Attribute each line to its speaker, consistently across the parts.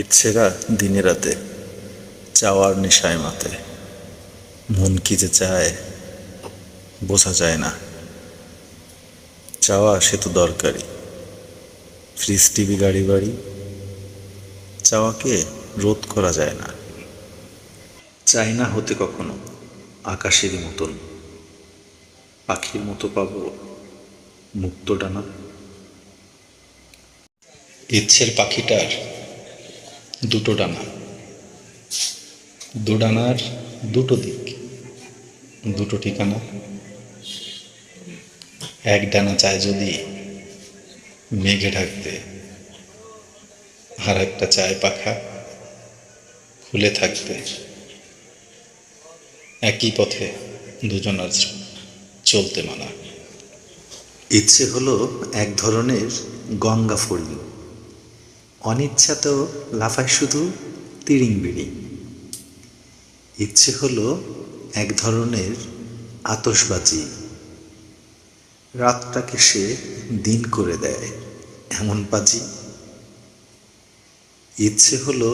Speaker 1: ইচ্ছেরা দিনে রাতে চাওয়ার নেশায় মাতে, মন কি যে চায় বোঝা যায় না। চাওয়া সে তো দরকারি, ফ্রিজ টিভি গাড়ি বাড়ি, চাওয়াকে রোধ করা যায় না। চাই না হতে কখনো আকাশেরই মতন, পাখির মতো পাবো মুক্ত ডানা। ইচ্ছের পাখিটার দুটো ডানা, দু ডানার দুটো দিক, দুটো ঠিকানা। এক ডানা চায় যদি মেঘে ঢাকতে, আর একটা চায় পাখা খুলে থাকতে। একই পথে দুজনার চলতে মানা। ইচ্ছে হলো এক ধরনের গঙ্গা ফড়িং, অনিচ্ছাতেও লাফায় শুধু তিড়িং বিড়িং। ইচ্ছে হলো এক ধরনের আতশবাজি, রাতটাকে সে দিন করে দেয় এমন পাজি। ইচ্ছে হলো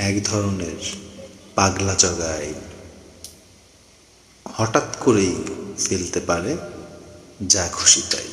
Speaker 1: এক ধরনের পাগলা জগাই, হঠাৎ করেই ফেলতে পারে যা খুশি তাই।